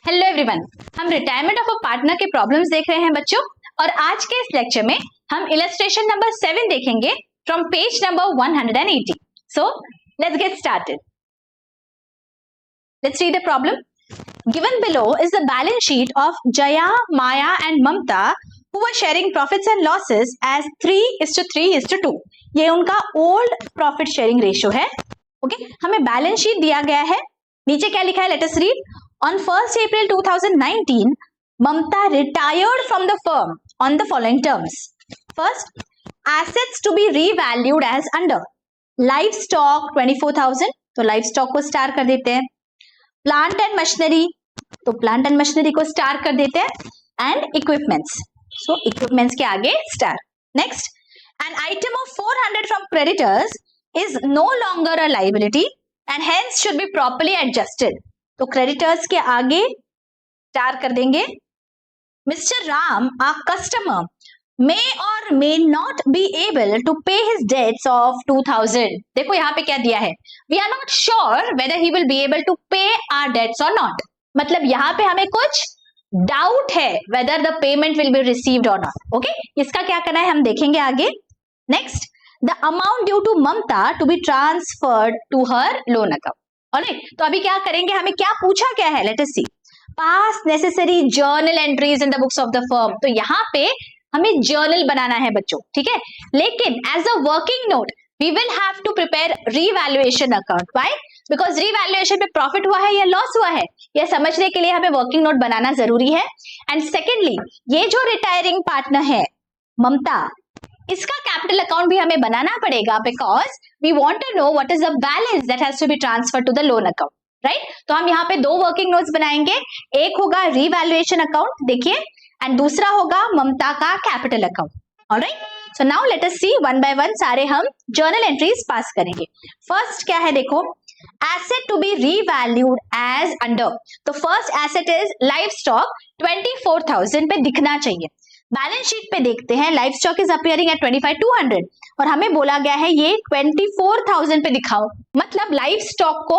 Hello everyone, हम retirement of a partner के problems देख रहे हैं बच्चों। और आज के इस लेक्चर में हम इलस्ट्रेशन नंबर 7 देखेंगे from page number 180। So let's get started. Let's read the problem. Given below is the balance sheet of Jaya, Maya and Mamta who were sharing profits and losses as 3:3:2। ये उनका ओल्ड प्रॉफिट शेयरिंग रेशियो है। Okay, हमें balance sheet दिया गया है। नीचे क्या लिखा है, let us read. On 1st April 2019, Mamta retired from the firm on the following terms. First, assets to be revalued as under livestock 24,000, तो livestock को स्टार कर देते हैं। Plant and machinery, तो plant and machinery को star कर देते हैं। And equipments, so equipments के आगे star. Next, an item of 400 from creditors is no longer a liability and hence should be properly adjusted. तो क्रेडिटर्स के आगे स्टार कर देंगे। Mister Ram, a customer may or may not be able to pay his debts of 2000। देखो यहाँ पे क्या दिया है, we are not sure whether he will be able to pay our debts or not. मतलब यहाँ पे हमें कुछ डाउट है whether the payment will be received or not. Okay, इसका क्या करना है हम देखेंगे आगे। Next, the amount due to Mamta to be transferred to her loan account. Alright, तो अभी क्या करेंगे, हमें क्या पूछा क्या है, let us see. Pass necessary journal entries in the books of the firm. तो यहाँ पे हमें जर्नल बनाना है बच्चों, ठीक है। लेकिन as a working note we will have to prepare revaluation account. Why? Because revaluation में प्रॉफिट हुआ है या लॉस हुआ है, यह समझने के लिए हमें वर्किंग नोट बनाना जरूरी है। एंड सेकेंडली, ये जो रिटायरिंग पार्टनर है ममता, इसका कैपिटल अकाउंट भी हमें बनाना पड़ेगा because we want to know what is the balance that has to be transferred to the loan account, right. तो हम यहाँ पे दो वर्किंग नोट्स बनाएंगे। एक होगा रीवैल्यूएशन अकाउंट, देखिए, एंड दूसरा होगा ममता का capital account. Alright, so now let us see one by one सारे हम जर्नल एंट्रीज पास करेंगे। फर्स्ट क्या है, देखो, asset to be revalued as under. तो first asset is livestock 24,000 पे दिखना चाहिए। बैलेंस शीट पे देखते हैं, livestock is appearing at 25,200 और हमें बोला गया है ये 24,000 पे दिखाओ। मतलब लाइव स्टॉक को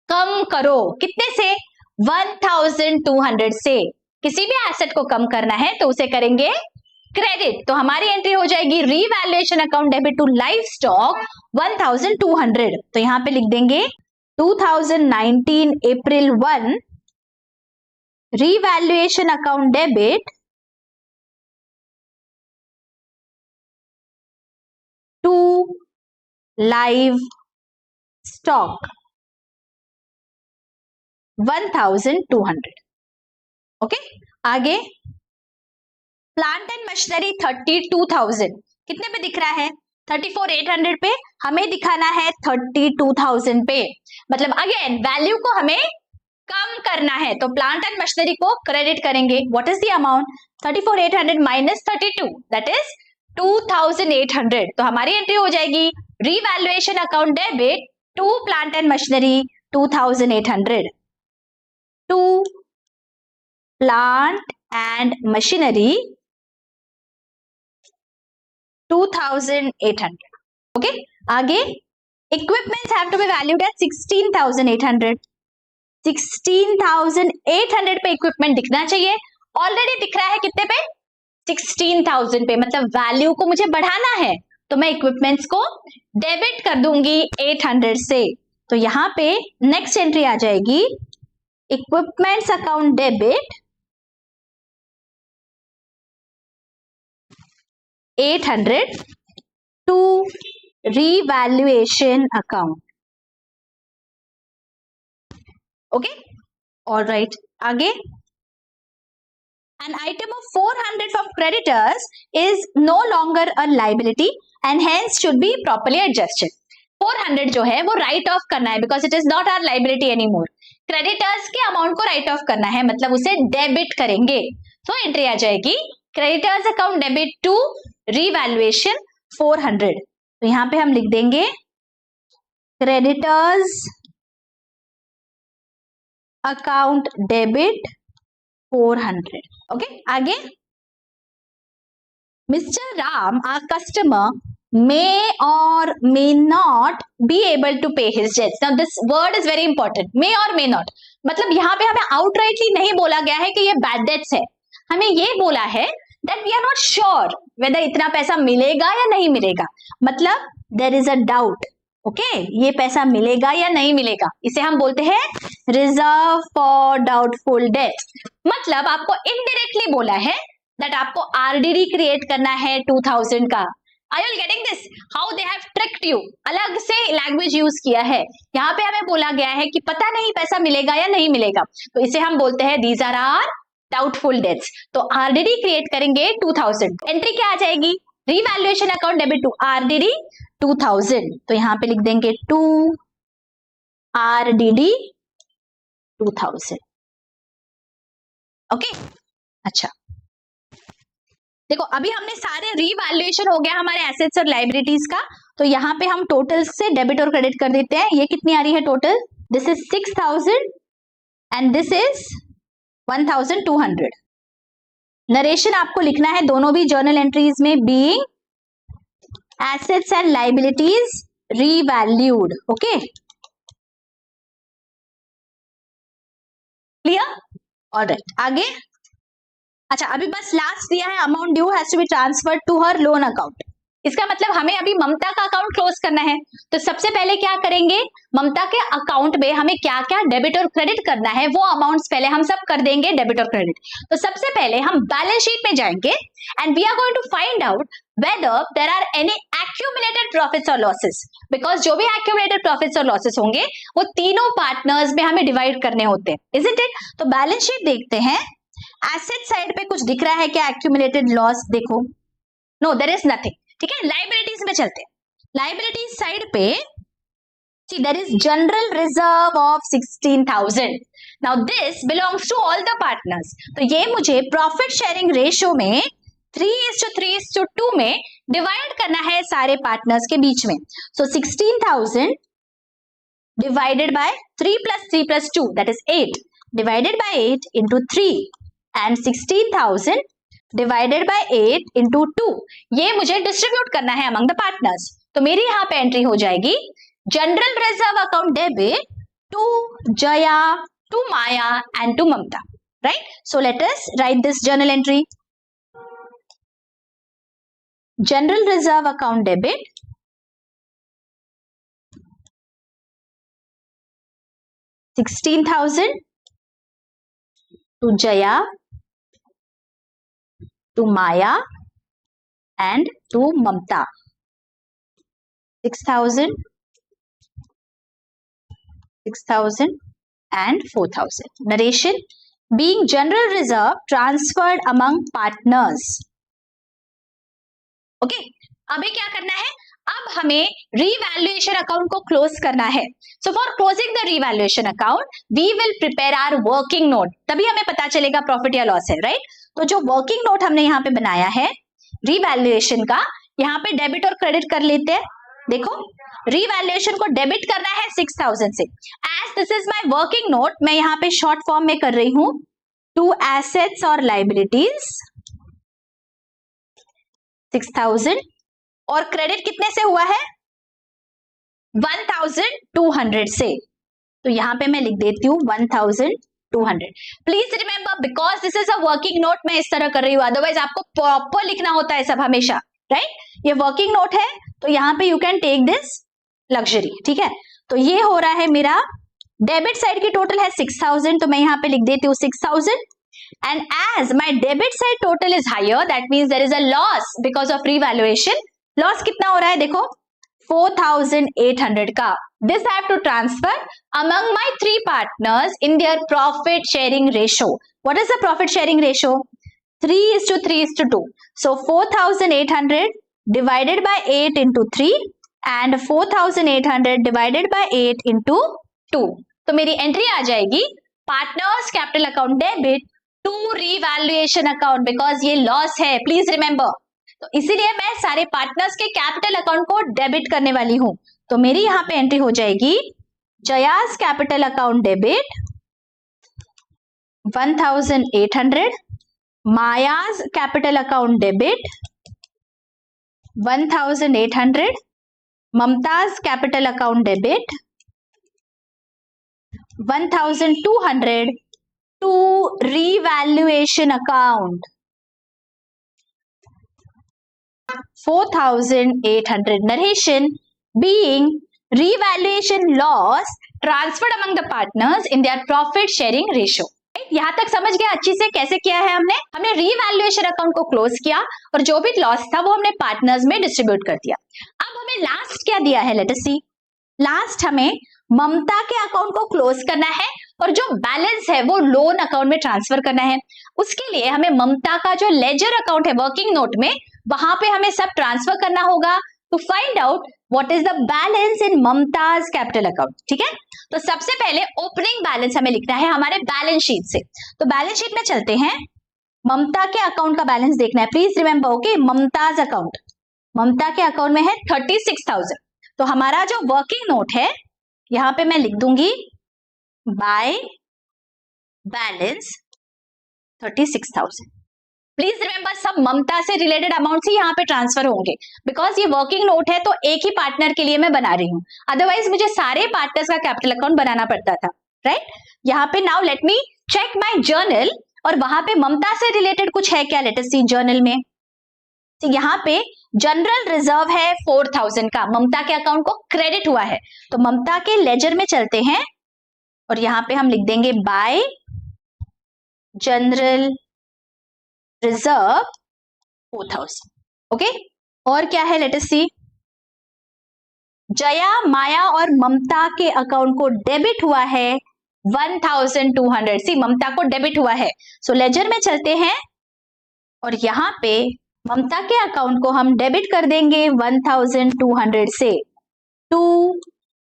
कम करो, कितने से, 1,200 से। किसी भी एसेट को कम करना है तो उसे करेंगे क्रेडिट। तो हमारी एंट्री हो जाएगी revaluation account debit to livestock 1,200। तो यहां पे लिख देंगे 2019 April 1 revaluation account debit to livestock 1,200। Okay, आगे प्लांट एंड मशीनरी 32,000 कितने पे दिख रहा है, 34,800 पे। हमें दिखाना है 32,000 पे। मतलब अगेन वैल्यू को हमें कम करना है, तो प्लांट एंड मशीनरी को क्रेडिट करेंगे। What is the amount, 34,800 minus 32 that is 2,800। तो हमारी एंट्री हो जाएगी revaluation account debit to plant and machinery 2,800 to plant and machinery 2,800। Okay, आगे equipments have to be valued at 16,800। 16,800 पे इक्विपमेंट दिखना चाहिए। ऑलरेडी दिख रहा है कितने पे, 16,000 पे। मतलब वैल्यू को मुझे बढ़ाना है तो मैं इक्विपमेंट्स को डेबिट कर दूंगी 800 से। तो यहां पे नेक्स्ट एंट्री आ जाएगी equipments account debit 800 to revaluation account. Okay, alright, आगे an item of 400 from creditors is no longer a liability and hence should be properly adjusted. 400 जो है वो राइट ऑफ करना है because it is not our liability anymore. Creditors के amount को right of करना है, मतलब उसे डेबिट करेंगे। तो एंट्री आ जाएगी creditors account debit to revaluation 400। तो यहां पे हम लिख देंगे क्रेडिटर्स अकाउंट डेबिट 400। ओके, आगे mister Ram, our customer may or may not be able to pay his debts. Now this word is very important, may or may not. मतलब यहाँ पे हमें आउटराइटली नहीं बोला गया है कि ये बैड डेट्स है, हमें ये बोला है that we are not sure whether इतना पैसा मिलेगा या नहीं मिलेगा, मतलब there is a doubt. Okay, ये पैसा मिलेगा या नहीं मिलेगा, इसे हम बोलते हैं रिजर्व फॉर डाउटफुल डेट। मतलब आपको इनडायरेक्टली बोला है दैट आपको आरडीडी क्रिएट करना है 2000 का। Are you getting this? How they have tricked you? अलग से लैंग्वेज यूज किया है। यहाँ पे हमें बोला गया है कि पता नहीं पैसा मिलेगा या नहीं मिलेगा, तो इसे हम बोलते हैं these are our doubtful debts। तो आरडीडी क्रिएट करेंगे 2000, एंट्री क्या आ जाएगी, revaluation account debit to RDD 2000, तो यहाँ पे लिख देंगे टू आरडीडी 2000। ओके, अच्छा देखो अभी हमने सारे रीवैल्यूएशन हो गया हमारे एसेट्स और लाइबिलिटीज का, तो यहाँ पे हम टोटल से डेबिट और क्रेडिट कर देते हैं। ये कितनी आ रही है total, this is 6000 and this is 1200। Narration आपको लिखना है दोनों भी जर्नल एंट्रीज में, being assets and liabilities revalued. Okay clear, alright आगे। अच्छा अभी बस लास्ट दिया है, amount due has to be transferred to her loan account. इसका मतलब हमें अभी ममता का अकाउंट क्लोज करना है, तो सबसे पहले क्या करेंगे, ममता के अकाउंट में हमें क्या क्या डेबिट और क्रेडिट करना है वो अमाउंट्स पहले हम सब कर देंगे डेबिट और क्रेडिट। तो सबसे पहले हम बैलेंस शीट में जाएंगे and we are going to find out whether there are any accumulated profits और लॉसेस, बिकॉज जो भी एक्यूमुलेटेड प्रॉफिट्स और लॉसेस होंगे वो तीनों पार्टनर्स में हमें डिवाइड करने होते हैं, इजंट इट। तो बैलेंस शीट देखते हैं, एसेट साइड पे कुछ दिख रहा है क्या, एक्यूमुलेटेड लॉस, देखो नो देयर इज नथिंग। ठीक है, लाइबिलिटीज में चलते हैं, लाइबिलिटीज साइड पे see there is general reserve of 16000। Now this belongs to all the partners, तो ये मुझे प्रॉफिट शेयरिंग रेशियो में 3:3:2 में डिवाइड करना है सारे पार्टनर्स के बीच में। सो 16000 divided by 3 + 3 + 2 that is 8 divided by 8 into 3 and 16,000 divided by 8 into 2, ये मुझे डिस्ट्रीब्यूट करना है among the partners। तो मेरी यहाँ पे एंट्री हो जाएगी general reserve account debit to Jaya, to Maya and to Mamta, right. So let us write this journal entry, general reserve account debit 16,000 to Jaya, to Maya and to Mamta, 6,000, 6,000 and 4,000. Narration, being general reserve transferred among partners. Okay, अभी क्या करना है, अब हमें revaluation account को close करना है। So for closing the revaluation account we will prepare our working note, तभी हमें पता चलेगा प्रॉफिट या लॉस है, राइट। तो जो वर्किंग नोट हमने यहाँ पे बनाया है रीवैल्यूएशन का, यहाँ पे डेबिट और क्रेडिट कर लेते हैं। देखो रीवैल्यूएशन को डेबिट करना है 6000 से, as this is my working note, मैं यहाँ पे शॉर्ट फॉर्म में कर रही हूँ टू एसेट्स और लाइबिलिटीज 6000, और क्रेडिट कितने से हुआ है 1200 से, तो यहां पे मैं लिख देती हूँ 1200। Please remember because this is a working note, मैं इस तरह कर रही हूँ, अदरवाइज आपको प्रॉपर लिखना होता है सब हमेशा, राइट। ये वर्किंग नोट है तो यहाँ पे you can take this luxury, ठीक है। तो ये हो रहा है मेरा डेबिट साइड की टोटल है 6000, तो मैं यहाँ पे लिख देती हूँ 6000, and as my debit side total is higher, that means there is a loss because of revaluation। Loss कितना हो रहा है देखो 4800 का, this I have to transfer among my 3 partners in their profit sharing ratio। what is the profit sharing ratio, 3:3:2, so 4800 divided by 8 into 3 and 4800 divided by 8 into 2, तो मेरी entry आ जाएगी partners capital account debit to revaluation account, because ये loss है, please remember. तो इसीलिए मैं सारे पार्टनर्स के कैपिटल अकाउंट को डेबिट करने वाली हूं, तो मेरी यहां पे एंट्री हो जाएगी Jaya's capital account debit 1800, Maya's capital account debit 1800, Mamta's capital account debit 1200 to revaluation account 4800. Narration: being revaluation loss transferred among the partners in their profit sharing ratio. यहां तक समझ गया अच्छी से कैसे किया है हमने रीवैल्यूएशन अकाउंट को क्लोज किया और जो भी लॉस था वो हमने पार्टनर्स में डिस्ट्रीब्यूट कर दिया। अब हमें लास्ट क्या दिया है, लेट अस सी। लास्ट हमें ममता के अकाउंट को क्लोज करना है और जो बैलेंस है वो लोन अकाउंट में ट्रांसफर करना है। उसके लिए हमें ममता का जो लेजर अकाउंट है वर्किंग नोट में, वहां पे हमें सब ट्रांसफर करना होगा to find out what is the balance in Mamta's capital account. ठीक है, तो सबसे पहले ओपनिंग बैलेंस हमें लिखना है हमारे बैलेंस शीट से। तो बैलेंस शीट में चलते हैं, ममता के अकाउंट का बैलेंस देखना है। Please remember, okay, Mamta's account, Mamta के अकाउंट में है 36,000। तो हमारा जो वर्किंग नोट है यहां पे मैं लिख दूंगी बाय बैलेंस 36,000। प्लीज रिमेंबर, सब ममता से रिलेटेड अमाउंट ही यहाँ पे ट्रांसफर होंगे, बिकॉज ये वर्किंग नोट है तो एक ही पार्टनर के लिए मैं बना रही हूँ, अदरवाइज मुझे सारे पार्टनर्स का कैपिटल अकाउंट बनाना पड़ता था, राइट। यहाँ पे now let me check my journal, और वहां पे ममता से रिलेटेड कुछ है क्या, लेट अस सी जर्नल में। तो यहाँ पे जनरल रिजर्व है 4,000 का, ममता के अकाउंट को क्रेडिट हुआ है। तो ममता के लेजर में चलते हैं और यहाँ पे हम लिख देंगे बाय जनरल रिजर्व 4,000, ओके। और क्या है, लेट अस सी। जया, माया और ममता के अकाउंट को डेबिट हुआ है 1,200। सी, ममता को डेबिट हुआ है, सो लेजर में चलते हैं और यहां पे ममता के अकाउंट को हम डेबिट कर देंगे 1,200 से to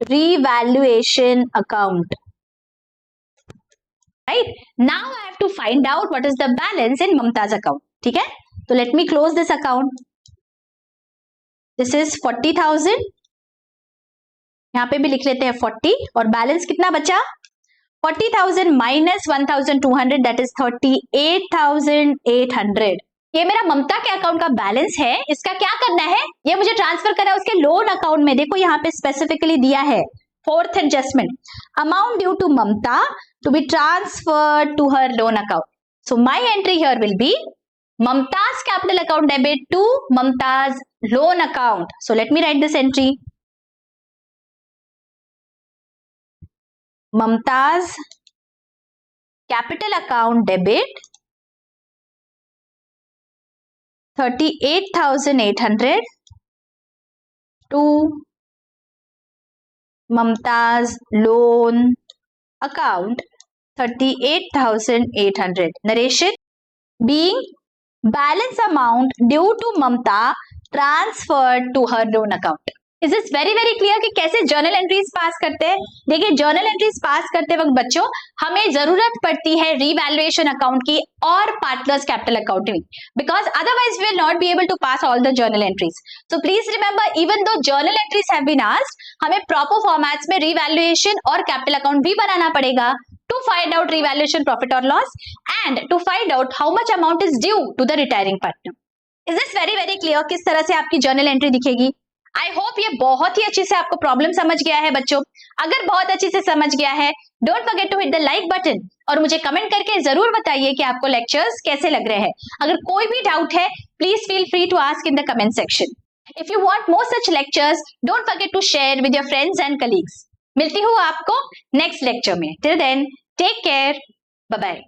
revaluation account, right? Now I have to find out what is the balance in Mamta's account. ठीक है, तो let me close this account. This is 40,000. यहाँ पे भी लिख लेते हैं 40, और बैलेंस कितना बचा, 40,000 माइनस 1,200, that is 38,800. ये मेरा ममता के अकाउंट का बैलेंस है। इसका क्या करना है, ये मुझे ट्रांसफर करना है उसके लोन अकाउंट में। देखो यहाँ पे स्पेसिफिकली दिया है, fourth adjustment, amount due to Mamta to be transferred to her loan account. So my entry here will be Mamta's capital account debit to Mamta's loan account. So let me write this entry. Mamta's capital account debit 38,800 to Mamta's loan account 38,800. Narration: being balance amount due to Mamta transferred to her loan account. Is this very clear कि कैसे journal entries pass करते हैं? देखिए, journal entries pass करते वक्त बच्चों हमें जरूरत पड़ती है रीवैल्यूएशन अकाउंट की और पार्टनर्स कैपिटल अकाउंट की, because otherwise we will not be able to pass all the journal entries. So please remember, even though journal entries have been asked, हमें प्रॉपर फॉर्मेट्स में रीवैल्यूएशन और capital account भी बनाना पड़ेगा to find out revaluation profit or loss and to find out how much amount is due to the retiring partner. Is this very clear किस तरह से आपकी जर्नल एंट्री दिखेगी? आई होप ये बहुत ही अच्छी से आपको प्रॉब्लम समझ गया है बच्चों। अगर बहुत अच्छी से समझ गया है, don't forget to hit the like button और मुझे कमेंट करके जरूर बताइए कि आपको लेक्चर्स कैसे लग रहे हैं। अगर कोई भी डाउट है, please feel free to ask in the comment section. If you want more such lectures, don't forget to share with your friends and colleagues. मिलती हूँ आपको नेक्स्ट लेक्चर में। Till then, take care, bye bye.